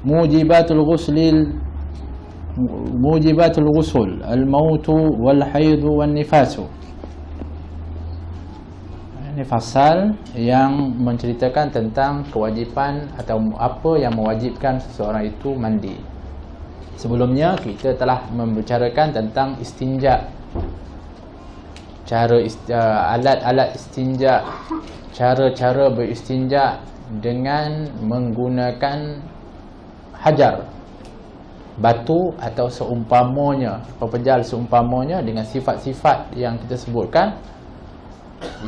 mujibatul ghusl al-maut wal haid wan nifas. Ini fasal yang menceritakan tentang kewajipan atau apa yang mewajibkan seseorang itu mandi. Sebelumnya kita telah membicarakan tentang istinja, alat-alat istinja, cara-cara beristinja dengan menggunakan hajar, batu atau seumpamanya, pepejal seumpamanya, dengan sifat-sifat yang kita sebutkan,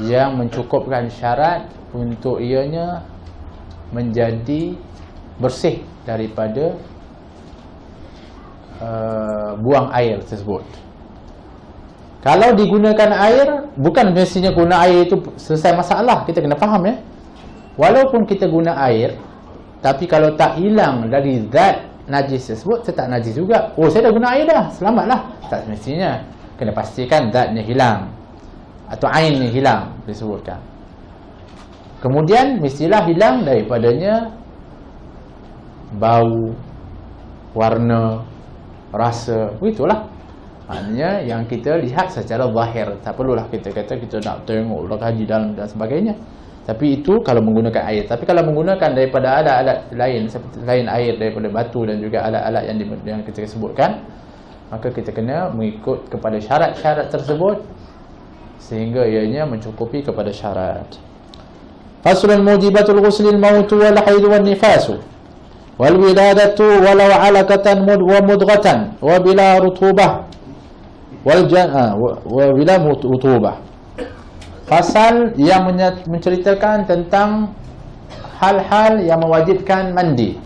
yang mencukupkan syarat untuk ianya menjadi bersih daripada buang air tersebut. Kalau digunakan air, bukan mestinya guna air itu selesai masalah. Kita kena faham ya. Walaupun kita guna air, tapi kalau tak hilang dari zat najis tersebut, tetap najis juga. Oh, saya dah guna air dah, selamatlah. Tak semestinya. Kena pastikan zatnya hilang atau ainnya hilang disebutkan. Kemudian mestilah hilang daripadanya bau, warna, rasa, begitulah. Maknanya yang kita lihat secara zahir. Tak perlulah kita kata kita nak tengok lah, kaji dalam dan sebagainya. Tapi itu kalau menggunakan air. Tapi kalau menggunakan daripada alat-alat lain, seperti lain air, daripada batu dan juga alat-alat yang kita sebutkan, maka kita kena mengikut kepada syarat-syarat tersebut sehingga ianya mencukupi kepada syarat. Faslun mujibatul ghuslil maut wal haid wan nifas wal wiladatu walau alaqatan wa mudghatan wa bila rutubah wal wa bila rutubah. Fasal yang menceritakan tentang hal-hal yang mewajibkan mandi.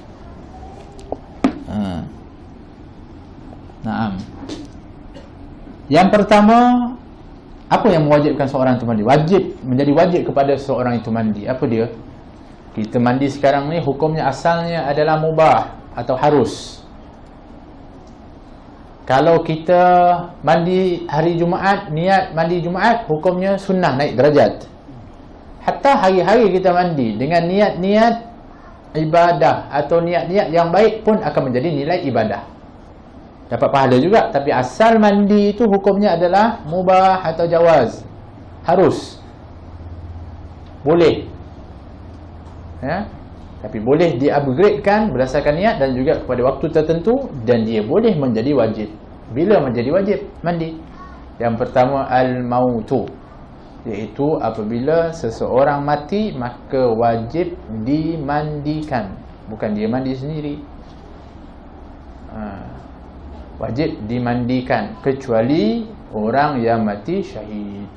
Naam. Yang pertama, apa yang mewajibkan seorang itu mandi? Menjadi wajib kepada seorang itu mandi. Apa dia? Kita mandi sekarang ni hukumnya asalnya adalah mubah atau harus. Kalau kita mandi hari Jumaat, niat mandi Jumaat, hukumnya sunnah, naik derajat. Hatta hari-hari kita mandi dengan niat-niat ibadah atau niat-niat yang baik pun akan menjadi nilai ibadah. Dapat pahala juga. Tapi asal mandi itu hukumnya adalah mubah atau jawaz, harus, boleh ya? Tapi boleh di-upgradekan berdasarkan niat dan juga kepada waktu tertentu, dan dia boleh menjadi wajib. Bila menjadi wajib mandi? Yang pertama, al-mautu, iaitu apabila seseorang mati, maka wajib dimandikan. Bukan dia mandi sendiri, wajib dimandikan, kecuali orang yang mati syahid,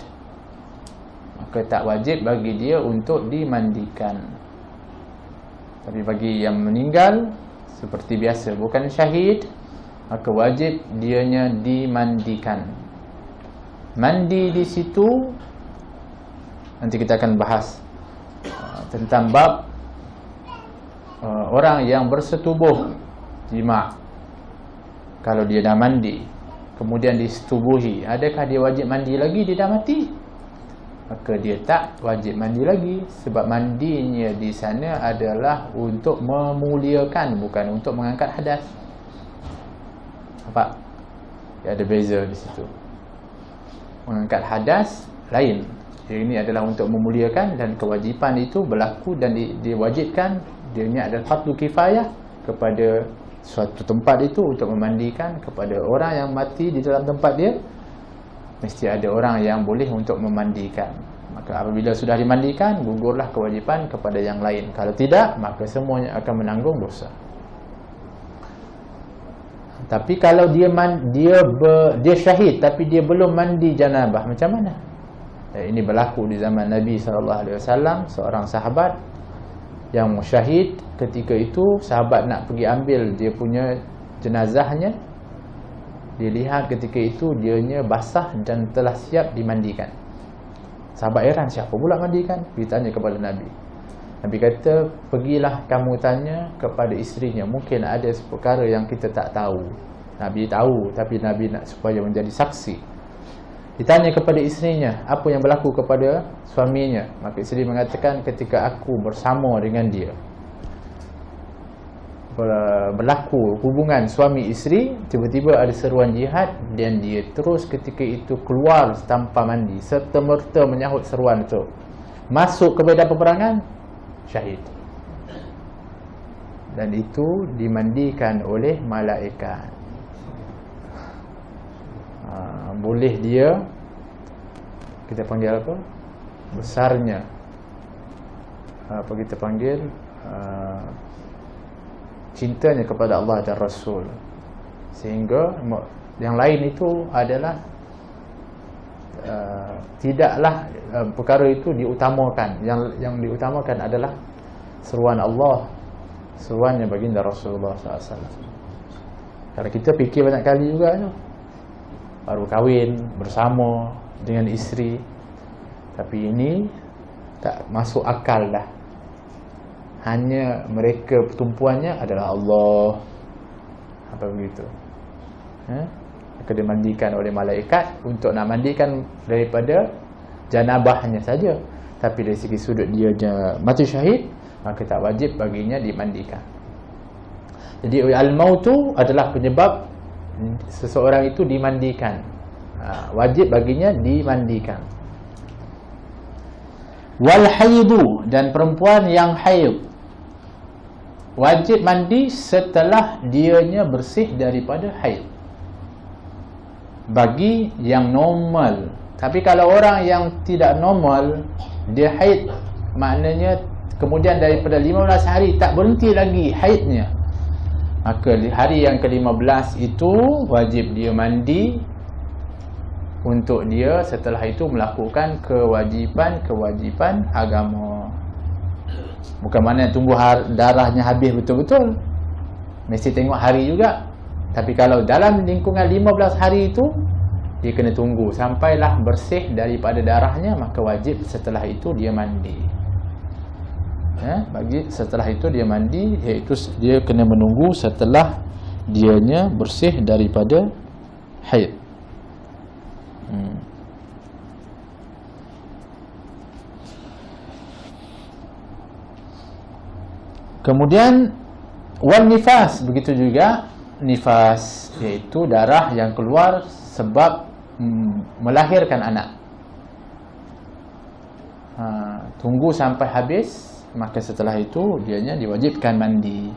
maka tak wajib bagi dia untuk dimandikan. Tapi bagi yang meninggal seperti biasa, bukan syahid, maka wajib dianya dimandikan. Mandi di situ nanti kita akan bahas tentang bab orang yang bersetubuh jima'. Kalau dia dah mandi kemudian disetubuhi, adakah dia wajib mandi lagi? Dia dah mati, maka dia tak wajib mandi lagi. Sebab mandinya di sana adalah untuk memuliakan, bukan untuk mengangkat hadas. Nampak? Dia ada beza di situ. Mengangkat hadas lain. Ini adalah untuk memuliakan, dan kewajipan itu berlaku dan diwajibkan. Dia ni adalah fardu kifayah kepada suatu tempat itu untuk memandikan. Kepada orang yang mati di dalam tempat dia, mesti ada orang yang boleh untuk memandikan. Maka apabila sudah dimandikan, gugurlah kewajipan kepada yang lain. Kalau tidak, maka semuanya akan menanggung dosa. Tapi kalau dia syahid tapi dia belum mandi janabah, macam mana? Ini berlaku di zaman Nabi SAW. Seorang sahabat yang syahid, ketika itu sahabat nak pergi ambil dia punya jenazahnya. Dia lihat ketika itu dianya basah dan telah siap dimandikan. Sahabat heran, siapa pula mandikan? Dia tanya kepada Nabi. Nabi kata, pergilah kamu tanya kepada isterinya, mungkin ada perkara yang kita tak tahu. Nabi tahu, tapi Nabi nak supaya menjadi saksi. Ditanya kepada isterinya, apa yang berlaku kepada suaminya? Maka isteri mengatakan, ketika aku bersama dengan dia, berlaku hubungan suami isteri, tiba-tiba ada seruan jihad dan dia terus ketika itu keluar tanpa mandi, serta-merta menyahut seruan itu, masuk ke medan peperangan, syahid. Dan itu dimandikan oleh malaikat. Boleh dia, kita panggil apa? Besarnya, apa kita panggil, cintanya kepada Allah dan Rasul, sehingga yang lain itu adalah tidaklah perkara itu diutamakan. Yang diutamakan adalah seruan Allah, seruannya baginda Rasulullah SAW. Kalau kita fikir banyak kali juga tu, baru kahwin bersama dengan isteri, tapi ini tak masuk akal dah. Hanya mereka pertumpuannya adalah Allah, apa begitu, maka dimandikan oleh malaikat untuk nak mandikan daripada janabahnya saja. Tapi dari segi sudut dia mati syahid, maka tak wajib baginya dimandikan. Jadi al-mautu adalah penyebab seseorang itu dimandikan, wajib baginya dimandikan. Wal haidu, dan perempuan yang haid wajib mandi setelah dianya bersih daripada haid, bagi yang normal. Tapi kalau orang yang tidak normal, dia haid, maknanya kemudian daripada 15 hari tak berhenti lagi haidnya, maka hari yang ke-15 itu wajib dia mandi untuk dia setelah itu melakukan kewajipan agama. Bukan maknanya tunggu darahnya habis betul-betul, mesti tengok hari juga. Tapi kalau dalam lingkungan 15 hari itu, dia kena tunggu sampailah bersih daripada darahnya, maka wajib setelah itu dia mandi. Setelah itu dia mandi, iaitu dia kena menunggu setelah dianya bersih daripada haid. Kemudian wan nifas, begitu juga nifas, iaitu darah yang keluar sebab melahirkan anak. Tunggu sampai habis, maka setelah itu dianya diwajibkan mandi.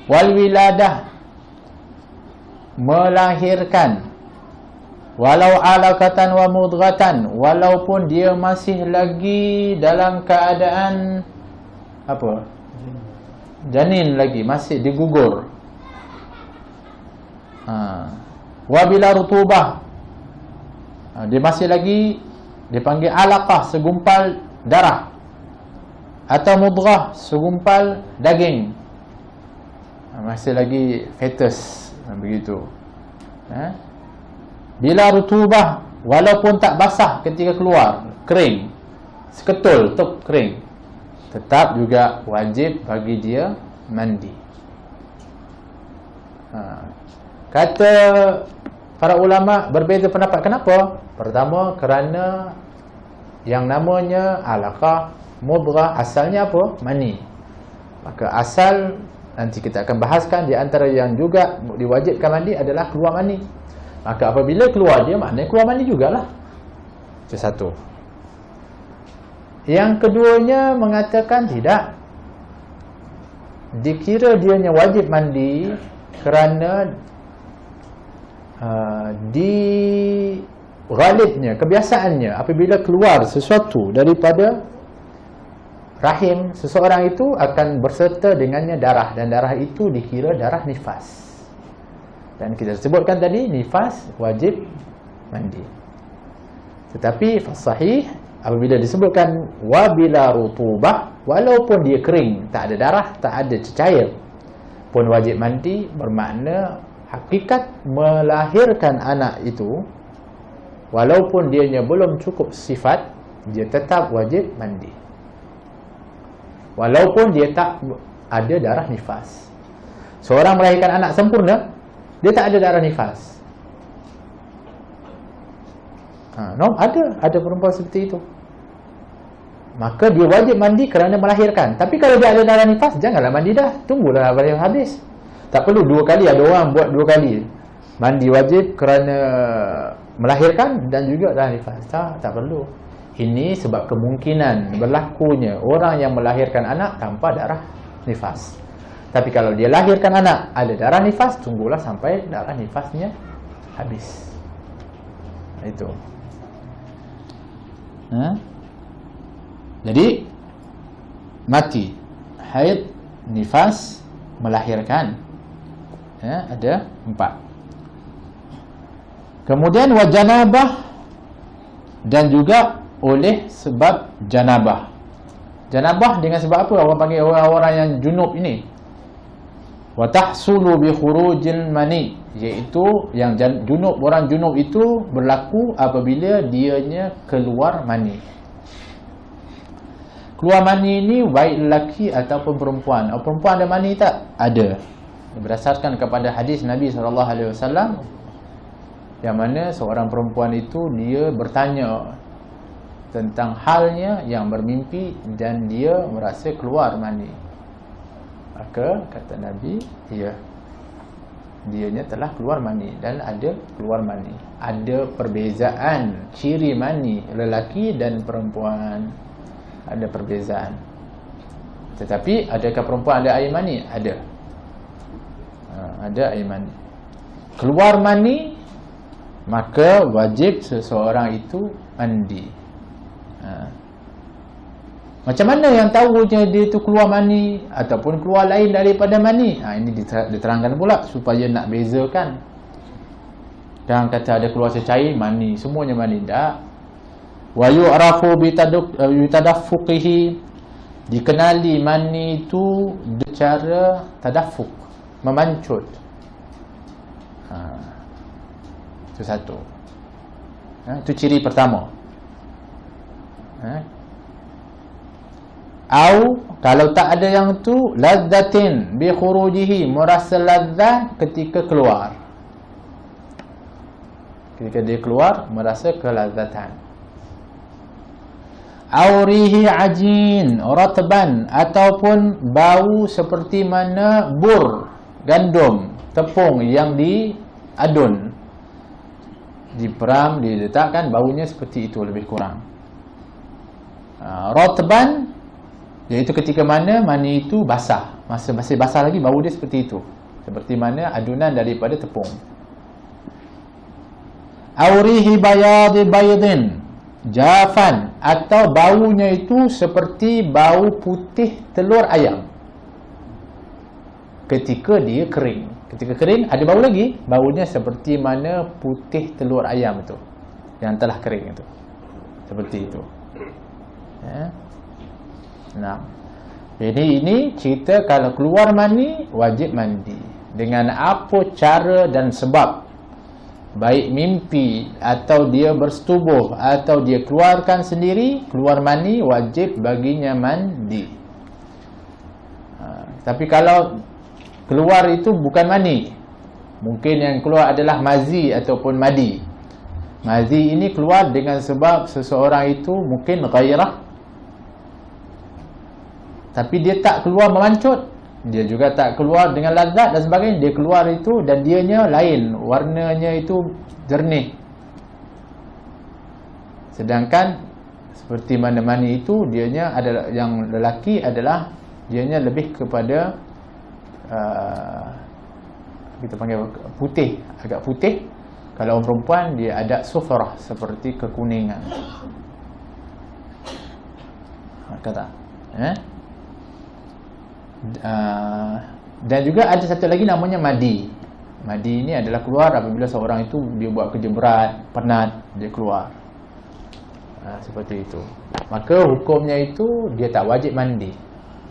Wal wiladah, melahirkan, walau alaqatan wa mudghatan, walaupun dia masih lagi dalam keadaan apa? Janin lagi, masih digugur. Wabila rutubah, dia masih lagi dipanggil alaqah, segumpal darah, atau mudghah, segumpal daging, masih lagi fetus, begitu. Bila rutubah, walaupun tak basah ketika keluar, kering, seketul, kering, tetap juga wajib bagi dia mandi. Kata para ulama berbeza pendapat. Kenapa? Pertama, kerana yang namanya alaqah, mudghah, asalnya apa? Mani. Maka asal, nanti kita akan bahaskan, di antara yang juga diwajibkan mandi adalah keluar mani. Maka apabila keluar dia, maknanya keluar mani jugalah. Itu satu. Yang keduanya mengatakan tidak, dikira dianya wajib mandi kerana di ghalibnya, kebiasaannya, apabila keluar sesuatu daripada rahim seseorang itu akan berserta dengannya darah, dan darah itu dikira darah nifas. Dan kita sebutkan tadi, nifas wajib mandi. Tetapi sahih, apabila disebutkan wabila rutubah, walaupun dia kering, tak ada darah, tak ada cecair, pun wajib mandi, bermakna hakikat melahirkan anak itu, walaupun dianya belum cukup sifat, dia tetap wajib mandi, walaupun dia tak ada darah nifas. Seorang melahirkan anak sempurna, dia tak ada darah nifas. Ada perempuan seperti itu. maka dia wajib mandi kerana melahirkan. Tapi kalau dia ada darah nifas, janganlah mandi dah, tunggulah habis. Tak perlu 2 kali. Ada orang buat 2 kali. Mandi wajib kerana melahirkan dan juga darah nifas. Tak perlu. Ini sebab kemungkinan berlakunya orang yang melahirkan anak tanpa darah nifas. Tapi kalau dia lahirkan anak ada darah nifas, tunggulah sampai darah nifasnya habis. Itu. Jadi mati, haid, nifas, melahirkan. Ada 4. Kemudian wajanabah, dan juga oleh sebab janabah. Janabah dengan sebab apa? Orang panggil orang-orang yang junub ini. Wa tahsulu bi khurujil mani, iaitu yang junub, orang junub itu berlaku apabila dianya keluar mani. Keluar mani ini baik lelaki ataupun perempuan. Perempuan ada mani tak? Ada. Berdasarkan kepada hadis Nabi SAW, yang mana seorang perempuan itu dia bertanya tentang halnya yang bermimpi dan dia merasa keluar mani. Maka kata Nabi, dianya telah keluar mani dan ada keluar mani. Ada perbezaan ciri mani lelaki dan perempuan. Ada perbezaan. Tetapi adakah perempuan ada air mani? Ada. Ada air mani. Keluar mani, maka wajib seseorang itu mandi. Macam mana yang tahunya dia tu keluar mani ataupun keluar lain daripada mani? Ini diterangkan pula supaya nak bezakan. Jangan kata ada keluar secair mani, semuanya mani. Tak. Wa yu'rafu bitadaffuqihi, dikenali mani itu secara tadaffuk, memancut. Itu satu. Itu ciri pertama. Au kalau tak ada yang tu, ladzatin bi khurujihi, merasa ladzat ketika keluar. Ketika dia keluar merasa kelazatan. Au rihi ajin ratban, ataupun bau seperti mana bur, gandum, tepung yang diadun, diperam, diletakkan, baunya seperti itu lebih kurang. Ratban, iaitu ketika mana mani itu basah, masih basah lagi, bau dia seperti itu, seperti mana adunan daripada tepung. Aurihi bayadi baydin jafan, atau baunya itu seperti bau putih telur ayam ketika dia kering. Ketika kering ada bau lagi, baunya seperti mana putih telur ayam itu yang telah kering itu, seperti itu. Nah, jadi ini cerita kalau keluar mani wajib mandi. Dengan apa cara dan sebab, baik mimpi atau dia bersetubuh atau dia keluarkan sendiri, keluar mani wajib baginya mandi. Tapi kalau keluar itu bukan mani, mungkin yang keluar adalah mazi ataupun madi. Mazi ini keluar dengan sebab seseorang itu mungkin ghairah, tapi dia tak keluar memancut, dia juga tak keluar dengan lazat dan sebagainya. Dia keluar itu dan dianya lain, warnanya itu jernih. Sedangkan seperti mana mani itu, dianya adalah, yang lelaki adalah dianya lebih kepada kita panggil putih, agak putih. Kalau orang perempuan dia ada sufrah, seperti kekuningan. Kata dan juga ada satu lagi namanya madi. Madi ini adalah keluar apabila seorang itu dia buat kerja berat, penat, dia keluar. Seperti itu. Maka hukumnya itu dia tak wajib mandi,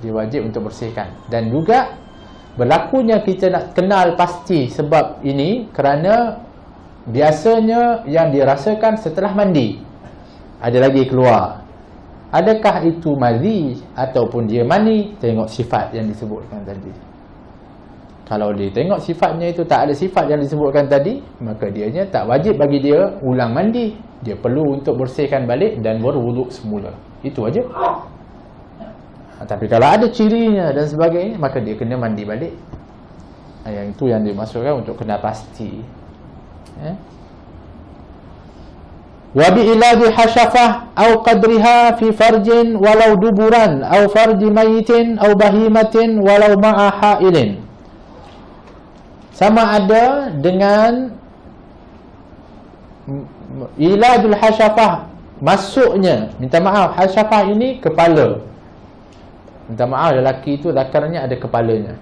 dia wajib untuk bersihkan. Dan juga berlakunya kita nak kenal pasti sebab ini kerana biasanya yang dirasakan setelah mandi ada lagi keluar. Adakah itu madhi ataupun dia mani? Tengok sifat yang disebutkan tadi. Kalau dia tengok sifatnya itu tak ada sifat yang disebutkan tadi, maka dianya tak wajib bagi dia ulang mandi. Dia perlu untuk bersihkan balik dan berwuduk semula. Itu aja. Tapi kalau ada cirinya dan sebagainya, maka dia kena mandi balik. Yang itu yang dimaksudkan untuk kena pasti. Wa bi ilaji hasyafah aw qadriha fi farjin walau duburan aw farji mayitin aw bahimatin walau ma'a hailin. Sama ada dengan ilajul hasyafah, masuknya, minta maaf, hasyafah ini kepala. Minta maaf, lelaki itu zakarnya ada kepalanya.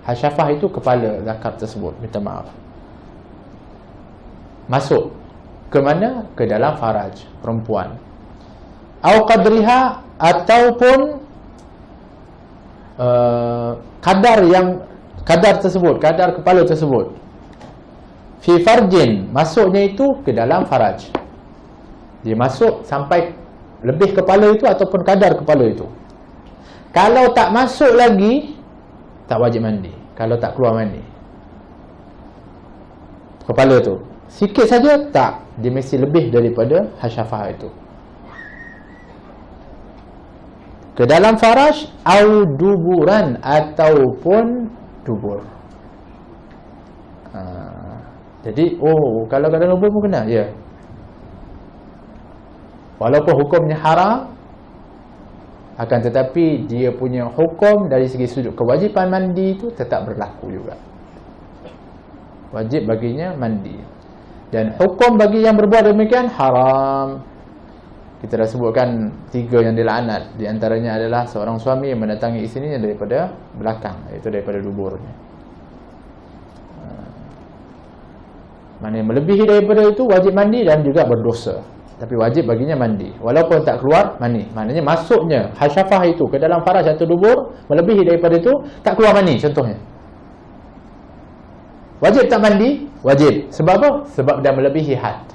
Hasyafah itu kepala zakar tersebut, minta maaf. Masuk ke mana? Ke dalam faraj perempuan. Au qadriha, ataupun kadar tersebut, kadar kepala tersebut. Fi farjin, masuknya itu ke dalam faraj. Dia masuk sampai lebih kepala itu ataupun kadar kepala itu. Kalau tak masuk lagi, tak wajib mandi. Kalau tak keluar mandi kepala tu, sikit saja tak, dia mesti lebih daripada hasyafah itu. Ke dalam faraj au duburan, ataupun dubur. Jadi kalau kadang dubur pun kena, ya. Walaupun hukumnya haram, akan tetapi dia punya hukum dari segi sudut kewajipan mandi itu tetap berlaku juga. Wajib baginya mandi. Dan hukum bagi yang berbuat demikian haram. Kita dah sebutkan 3 yang dilaknat. Di antaranya adalah seorang suami yang mendatangi isterinya daripada belakang, iaitu daripada duburnya. Mana melebihi daripada itu wajib mandi dan juga berdosa. Tapi wajib baginya mandi walaupun tak keluar mani. Maknanya masuknya hasyafah itu ke dalam faraj atau dubur melebihi daripada itu, tak keluar mani contohnya. Wajib tak mandi? Wajib. Sebab apa? Sebab dah melebihi had.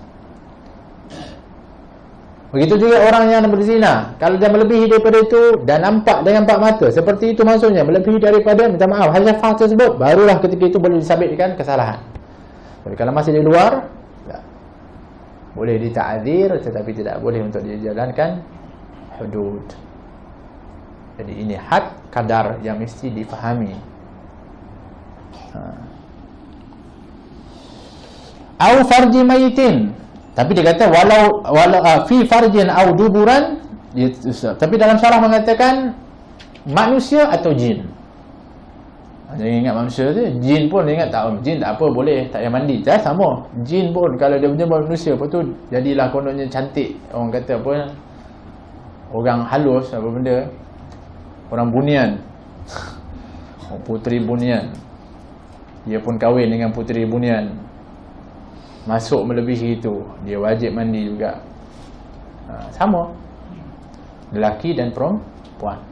Begitu juga orang yang berzina, kalau dah melebihi daripada itu dan nampak dengan 4 mata, seperti itu maksudnya melebihi daripada, minta maaf, hasyafah tersebut, barulah ketika itu boleh disabitkan kesalahan. Tapi kalau masih di luar, tak. Boleh dita'zir, tetapi tidak boleh untuk dijalankan hudud. Jadi ini had, kadar yang mesti difahami. Au farji mayitin. Tapi dia kata walau fi farjin au duburan, tapi dalam syarah mengatakan manusia atau jin. Jangan ingat manusia tu, jin pun dia ingat tak, jin tak apa, boleh, tak payah mandi. Sama, jin pun kalau dia punya manusia, lepas tu jadilah kononnya cantik. Orang kata apa, orang halus, apa benda, orang bunian, puteri bunian, dia pun kahwin dengan puteri bunian, masuk melebihi itu, dia wajib mandi juga. Sama, lelaki dan perempuan.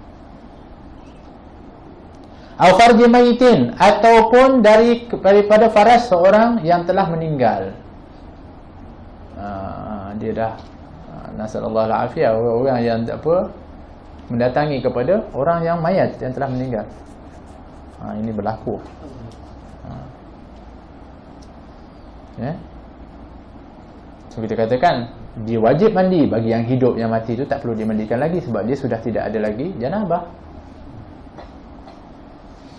Au farji mayitin, ataupun daripada faraj seorang yang telah meninggal. Dia dah nasallallahu alafiyah, orang yang apa mendatangi kepada orang yang mayat yang telah meninggal. Ini berlaku. Ya. So kita katakan dia wajib mandi. Bagi yang hidup, yang mati itu tak perlu dimandikan lagi sebab dia sudah tidak ada lagi janabah.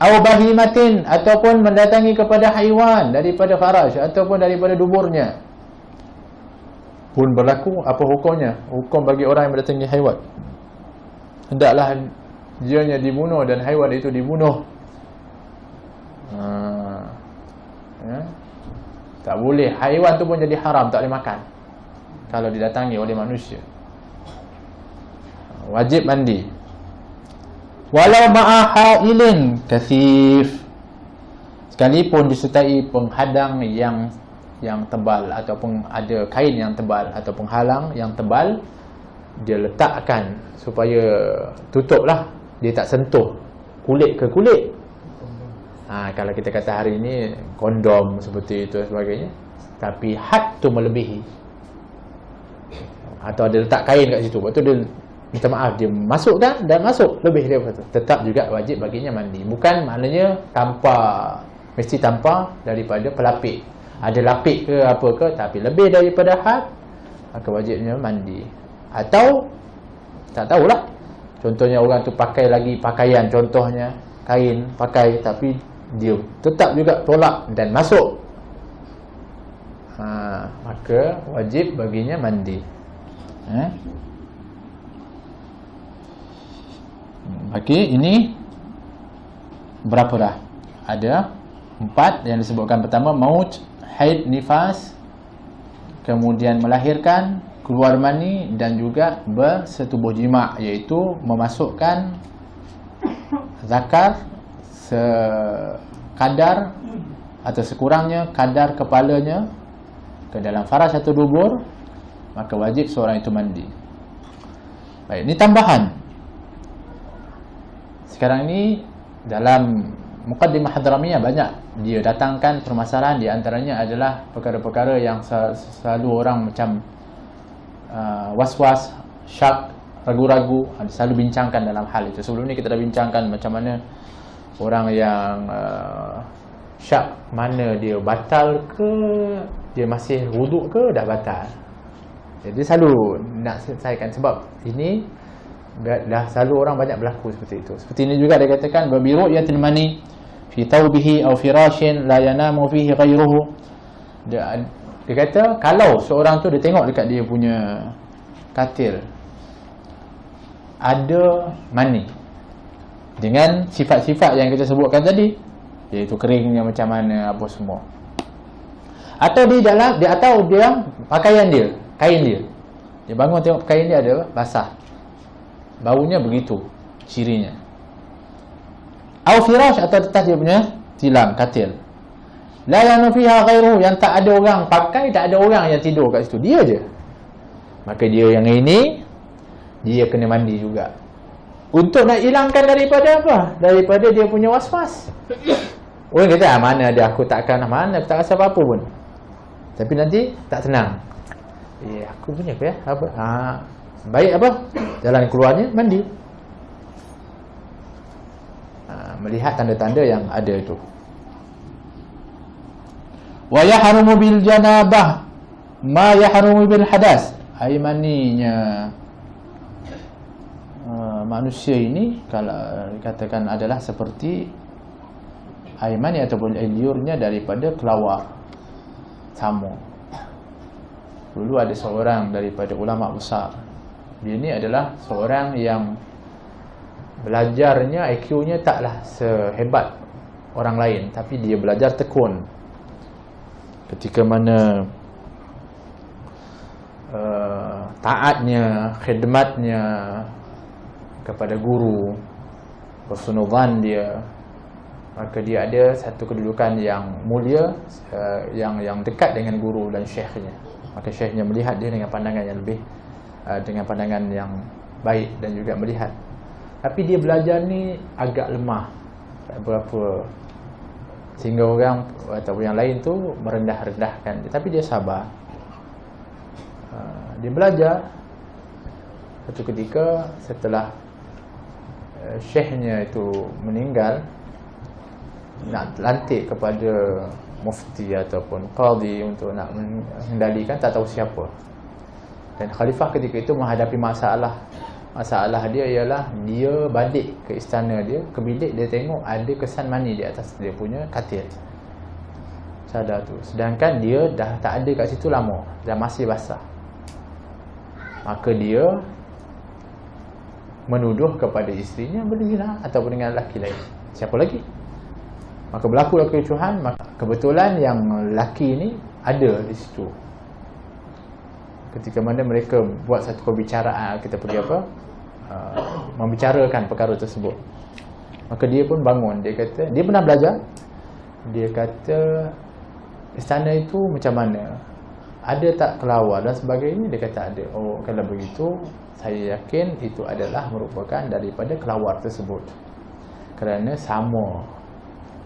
Au bahimatin, ataupun mendatangi kepada haiwan daripada faraj ataupun daripada duburnya, pun berlaku. Apa hukumnya? Hukum bagi orang yang mendatangi haiwan, hendaklah dianya dibunuh dan haiwan itu dibunuh. Ya. Tak boleh, haiwan tu pun jadi haram, tak boleh makan kalau didatangi oleh manusia. Wajib mandi. Walau ma'a hailin kathif, sekalipun disertai penghadang yang tebal, ataupun ada kain yang tebal atau penghalang yang tebal, dia letakkan supaya tutuplah, dia tak sentuh kulit ke kulit. Kalau kita kata hari ini kondom seperti itu dan sebagainya, tapi had tu melebihi, atau ada letak kain kat situ, lepas tu dia minta maaf, dia masukkan dan masuk lebih daripada itu, tetap juga wajib baginya mandi. Bukan maknanya tanpa mesti tanpa daripada pelapik. Ada lapik ke apa ke, tapi lebih daripada had, maka wajibnya mandi. Atau tak tahulah, contohnya orang tu pakai lagi pakaian, contohnya kain pakai, tapi dia tetap juga tolak dan masuk, maka wajib baginya mandi. Okey, ini berapa dah? Ada 4 yang disebutkan. Pertama, maut, haid, nifas, kemudian melahirkan, keluar mani, dan juga bersetubuh jima', iaitu memasukkan zakar sekadar atau sekurangnya kadar kepalanya ke dalam faraj atau dubur, maka wajib seorang itu mandi. Baik, ini tambahan. Sekarang ini dalam Muqaddimah Hadramiyah banyak dia datangkan permasalahan, di antaranya adalah perkara-perkara yang selalu orang macam was-was, syak, ragu-ragu, selalu bincangkan dalam hal itu. Sebelum ni kita dah bincangkan macam mana orang yang syak, mana dia batal ke, dia masih wuduk ke, dah batal. Jadi selalu nak selesaikan, sebab ini dah selalu orang banyak berlaku seperti itu. Seperti ini juga dia katakan, babi ru'yatil mani fi tawbihi aw firashin la yanamu fihi ghayruhu. Dia kata kalau seorang tu dia tengok dekat dia punya katil ada mani dengan sifat-sifat yang kita sebutkan tadi, iaitu keringnya macam mana, apa semua, atau di dalam dia, atau dia pakaian dia, kain dia bangun tengok kain dia ada basah, baunya begitu cirinya, au firash, atau atas dia punya tilam katil, la yanu fiha ghairuhu, yang tak ada orang pakai, tak ada orang yang tidur kat situ, dia je, maka dia yang ini dia kena mandi juga, untuk nak hilangkan daripada apa? Daripada dia punya was-was. Orang kata, mana ada, aku takkan, mana aku tak rasa apa-apa pun, tapi nanti tak tenang, aku punya ke apa? Baik apa? Jalan keluarnya mandi, melihat tanda-tanda yang ada itu. Wa yahrumu bil janabah ma yahrumu bil hadas. Air maninya manusia ini kalau dikatakan adalah seperti air mani ataupun air liurnya daripada kelawar sama. Dulu ada seorang daripada ulama besar, dia ni adalah seorang yang belajarnya, IQ-nya taklah sehebat orang lain, tapi dia belajar tekun. Ketika mana taatnya, khidmatnya kepada guru, husnuzan dia, maka dia ada satu kedudukan yang mulia, yang dekat dengan guru dan syekhnya. Maka syekhnya melihat dia dengan pandangan yang lebih, dengan pandangan yang baik dan juga melihat. Tapi dia belajar ni agak lemah, tak berapa, sehingga orang atau yang lain tu merendah-rendahkan dia. Tapi dia sabar, dia belajar. Satu ketika setelah syekhnya itu meninggal, nak lantik kepada mufti ataupun qadi untuk nak mengendalikan, tak tahu siapa. Dan khalifah ketika itu menghadapi masalah. Masalah dia ialah dia balik ke istana dia, ke bilik dia tengok ada kesan mani di atas dia punya katil cadar tu, sedangkan dia dah tak ada kat situ lama dan masih basah. Maka dia menuduh kepada isterinya berzina ataupun dengan lelaki lain. Siapa lagi? Maka berlaku kericuhan. Maka kebetulan yang lelaki ini ada di situ. Ketika mana mereka buat satu perbicaraan, kita pergi apa, membicarakan perkara tersebut, maka dia pun bangun. Dia kata, dia pernah belajar. Dia kata, istana itu macam mana? Ada tak kelawar dan sebagainya? Dia kata ada. Oh, kalau begitu, saya yakin itu adalah merupakan daripada kelawar tersebut, kerana sama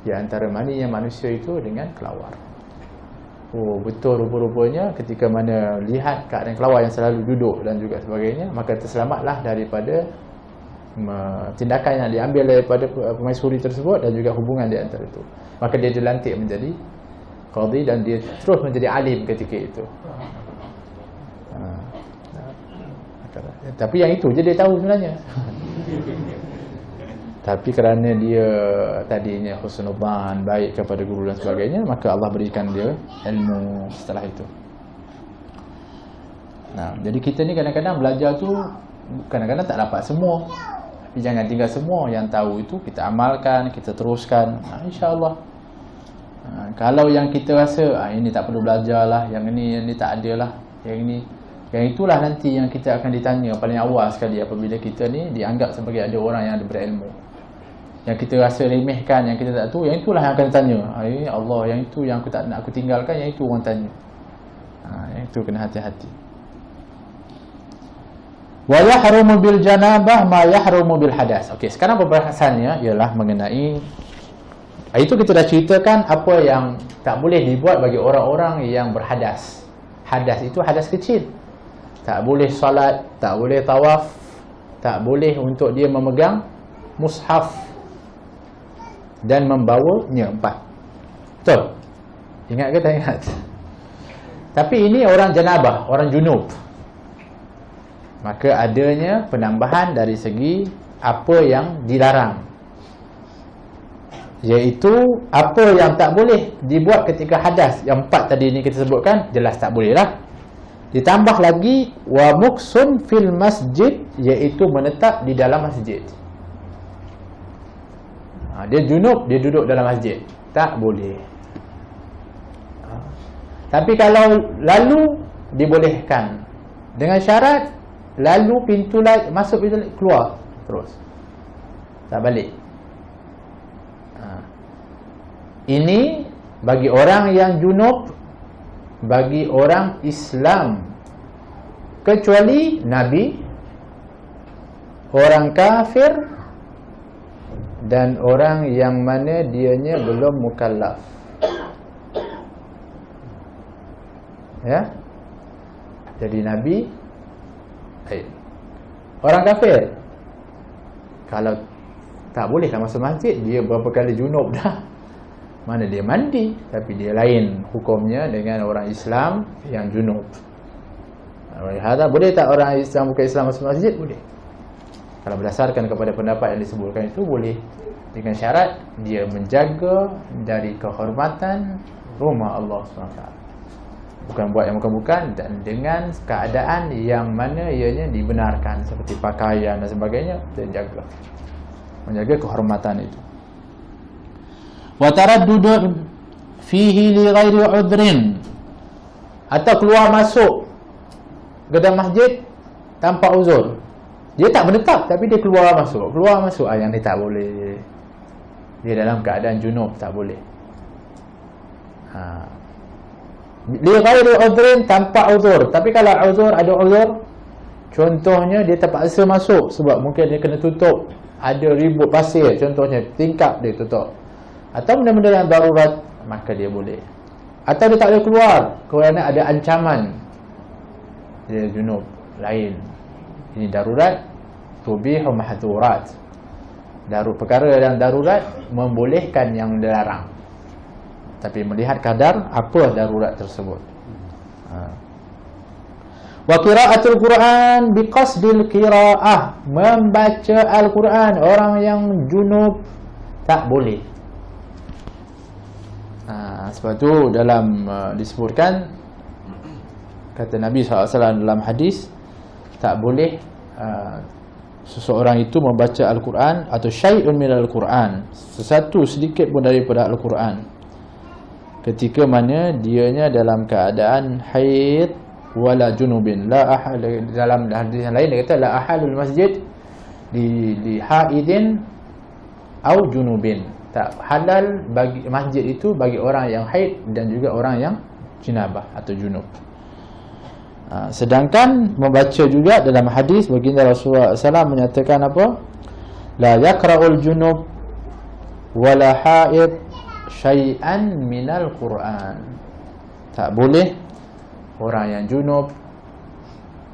di antara maninya manusia itu dengan kelawar. Oh, betul, rupa-rupanya ketika mana lihat keadaan kelawar yang selalu duduk dan juga sebagainya, maka terselamatlah daripada tindakan yang diambil daripada permaisuri tersebut dan juga hubungan di antara itu. Maka dia dilantik menjadi qadhi dan dia terus menjadi alim ketika itu. Tapi yang itu je dia tahu sebenarnya. Tapi kerana dia tadinya husnudzan, baik kepada guru dan sebagainya, maka Allah berikan dia ilmu setelah itu. Nah, jadi kita ni kadang-kadang belajar tu kadang-kadang tak dapat semua. Tapi jangan tinggal semua, yang tahu itu kita amalkan, kita teruskan. InsyaAllah. Kalau yang kita rasa ini tak perlu belajar lah, yang ini tak ada lah, yang itulah nanti yang kita akan ditanya paling awal sekali apabila kita ni dianggap sebagai ada orang yang ada berilmu. Yang kita rasa remehkan, yang kita tak tahu, yang itulah yang akan ditanya. Ya Allah, yang itu yang aku tak nak aku tinggalkan, yang itu orang tanya. Yang itu kena hati-hati. Wa yahrumu bil janabah ma yahrumu bil hadas. Okey, sekarang pembahasannya ialah mengenai itu kita dah ceritakan apa yang tak boleh dibuat bagi orang-orang yang berhadas. Hadas itu hadas kecil. Tak boleh solat, tak boleh tawaf, tak boleh untuk dia memegang mushaf dan membawanya 4. Betul? Ingat ke tak ingat? Tapi ini orang janabah, orang junub. Maka adanya penambahan dari segi apa yang dilarang, iaitu apa yang tak boleh dibuat ketika hadas. Yang 4 tadi ni kita sebutkan, jelas tak boleh lah. Ditambah lagi wa muksun fil masjid, iaitu menetap di dalam masjid. Dia junub, dia duduk dalam masjid, tak boleh. Tapi kalau lalu dibolehkan, dengan syarat lalu pintu masuk pintu keluar terus, tak balik. Ini bagi orang yang junub, bagi orang Islam, kecuali Nabi, orang kafir, dan orang yang mana dianya belum mukallaf. Ya. Jadi Nabi, orang kafir, kalau tak bolehlah masuk masjid, dia berapa kali junub dah. Mana dia mandi, tapi dia lain hukumnya dengan orang Islam yang junub. Boleh tak orang Islam bukan Islam masuk masjid? Boleh. Kalau berdasarkan kepada pendapat yang disebutkan itu boleh, dengan syarat dia menjaga dari kehormatan rumah Allah SWT. Bukan buat yang bukan-bukan, dan dengan keadaan yang mana ianya dibenarkan, seperti pakaian dan sebagainya, dia jaga, menjaga kehormatan itu. Wa taraddud fihi li ghairi udhrin, atau keluar masuk gedung masjid tanpa uzur. Dia tak menetap tapi dia keluar masuk yang ni tak boleh. Dia dalam keadaan junub, tak boleh. Li ghairi udhrin, tanpa uzur. Tapi kalau uzur, ada uzur, contohnya dia terpaksa masuk sebab mungkin dia kena tutup, ada ribut pasir contohnya, tingkap dia tutup, atau benda-benda yang darurat, maka dia boleh. Atau dia tak boleh keluar kerana ada ancaman, dia junub, lain. Ini darurat, tubihu mahdurat. Perkara yang darurat membolehkan yang dilarang, tapi melihat kadar apa darurat tersebut. Wa qira'atul Quran biqasdil qira'ah, membaca Al-Quran orang yang junub tak boleh. Sebab tu dalam disebutkan, kata Nabi SAW dalam hadis, tak boleh seseorang itu membaca Al-Quran atau syai'un minal Quran, sesuatu sedikit pun daripada Al-Quran, ketika mana dianya dalam keadaan haid wala junubin. La ahad, dalam hadis yang lain dia kata la ahadul masjid li haidin au junubin. Tak halal bagi masjid itu bagi orang yang haid dan juga orang yang jinabah atau junub. Sedangkan membaca juga dalam hadis baginda Rasulullah SAW menyatakan apa? La yaqra'ul junub wala haid syai'an minal Quran. Tak boleh orang yang junub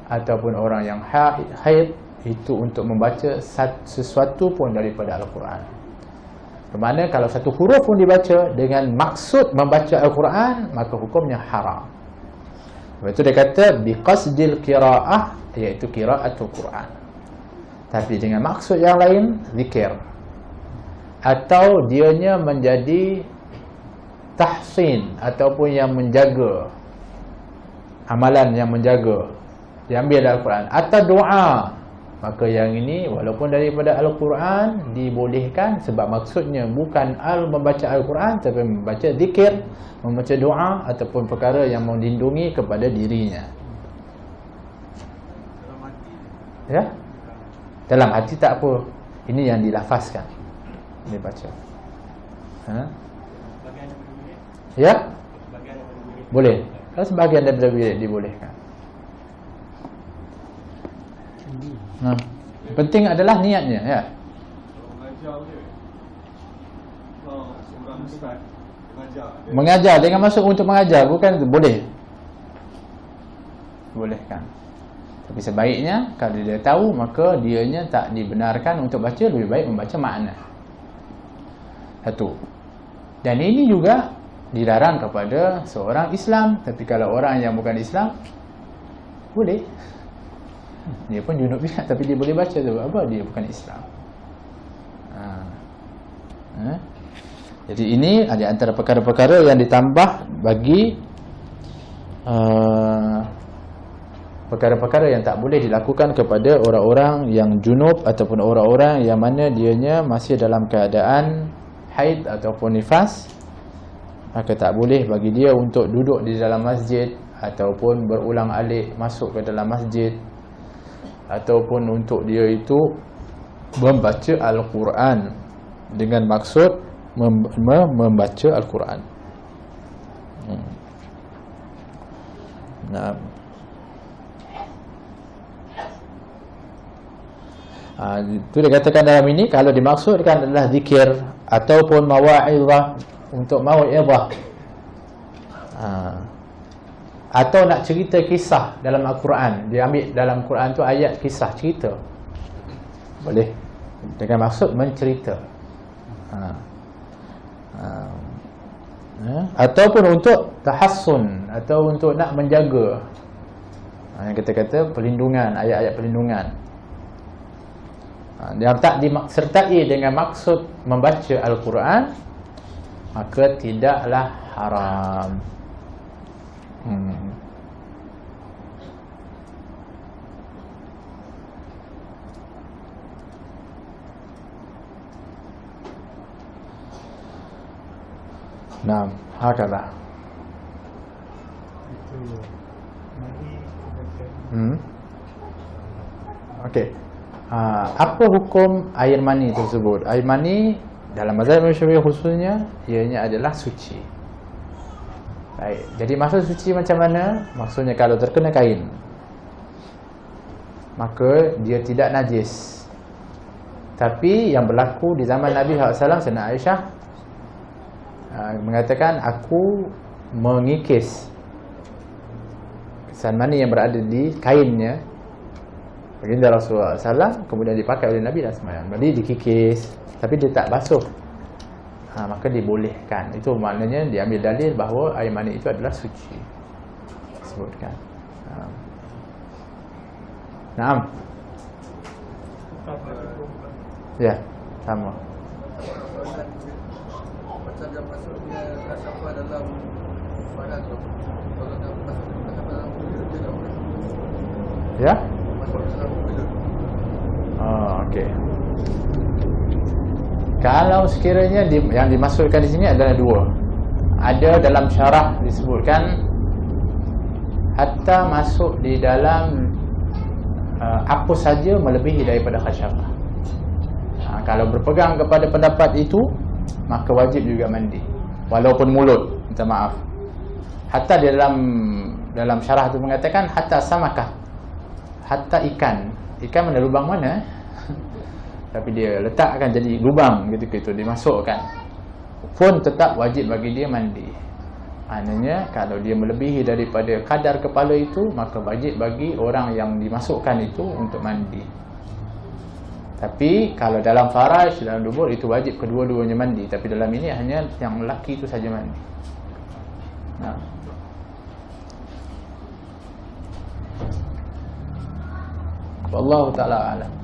ataupun orang yang haid itu untuk membaca sesuatu pun daripada Al-Quran. Bermakna kalau satu huruf pun dibaca dengan maksud membaca Al-Quran, maka hukumnya haram. Lepas itu dia kata biqasdil qiraah, iaitu qiraatul Quran. Tapi dengan maksud yang lain, zikir, atau dianya menjadi tahsin, ataupun yang menjaga, amalan yang menjaga, diambil dari Al-Quran, atau doa, maka yang ini walaupun daripada Al-Quran dibolehkan, sebab maksudnya bukan membaca Al-Quran, tapi membaca zikir, membaca doa, ataupun perkara yang melindungi kepada dirinya. Ya, dalam hati tak apa, ini yang dilafazkan, dibaca. Ya, boleh. Kalau sebahagian daripada bilik dibolehkan. Yang penting adalah niatnya, ya. Mengajar dengan maksud untuk mengajar, bukan boleh. Bolehkan. Tapi sebaiknya kalau dia tahu, maka dianya tak dibenarkan untuk baca, lebih baik membaca makna. Satu. Dan ini juga dilarang kepada seorang Islam. Tapi kalau orang yang bukan Islam, boleh. Dia pun junub juga, tapi dia boleh baca. Sebab apa? Dia bukan Islam. Jadi ini ada antara perkara-perkara yang ditambah bagi perkara-perkara yang tak boleh dilakukan kepada orang-orang yang junub, ataupun orang-orang yang mana dianya masih dalam keadaan haid ataupun nifas. Maka tak boleh bagi dia untuk duduk di dalam masjid, ataupun berulang alik masuk ke dalam masjid, ataupun untuk dia itu membaca Al-Quran dengan maksud membaca Al-Quran. Nah, itu dikatakan dalam ini, kalau dimaksudkan adalah zikir ataupun mawa'izah, untuk mawa'izah, atau nak cerita kisah dalam Al-Quran, dia ambil dalam Quran tu ayat kisah, cerita, boleh dengan maksud mencerita. Ataupun untuk tahassun, atau untuk nak menjaga, yang kita kata perlindungan, ayat-ayat perlindungan, yang tak disertai dengan maksud membaca Al-Quran, maka tidaklah haram. Nah, hakalah. Okey. Apa hukum air mani tersebut? Air mani dalam mazhab Imam Syafi'i khususnya, ianya adalah suci. Baik. Jadi maksud suci macam mana? Maksudnya kalau terkena kain, maka dia tidak najis. Tapi yang berlaku di zaman Nabi SAW, Sayyidina Aisyah mengatakan, aku mengikis kesan mani yang berada di kainnya, baginda Rasulullah SAW, kemudian dipakai oleh Nabi dan semayang. Jadi dikikis, tapi dia tak basuh, maka dibolehkan. Itu maknanya diambil dalil bahawa air mani itu adalah suci, sebutkan. Naam. Ya, sama. Macam yang masuknya kasafah dalam badan tu, kalau nak masuk kasafah dalam kulit dia tak boleh. Ya? Masuk dalam kulit. Okey. Kalau sekiranya yang dimasukkan di sini adalah dua. Ada dalam syarah disebutkan hatta masuk di dalam apa saja melebihi daripada khasyafah. Kalau berpegang kepada pendapat itu, maka wajib juga mandi, walaupun mulut, minta maaf. Hatta di dalam syarah itu mengatakan hatta samakah, hatta ikan mana lubang mana, tapi dia letakkan jadi lubang gitu-gitu, dimasukkan, pun tetap wajib bagi dia mandi. Maknanya kalau dia melebihi daripada kadar kepala itu, maka wajib bagi orang yang dimasukkan itu untuk mandi. Tapi kalau dalam faraj, dalam dubur itu wajib kedua-duanya mandi. Tapi dalam ini hanya yang lelaki itu saja mandi. Nah. Wallahu ta'ala a'lam.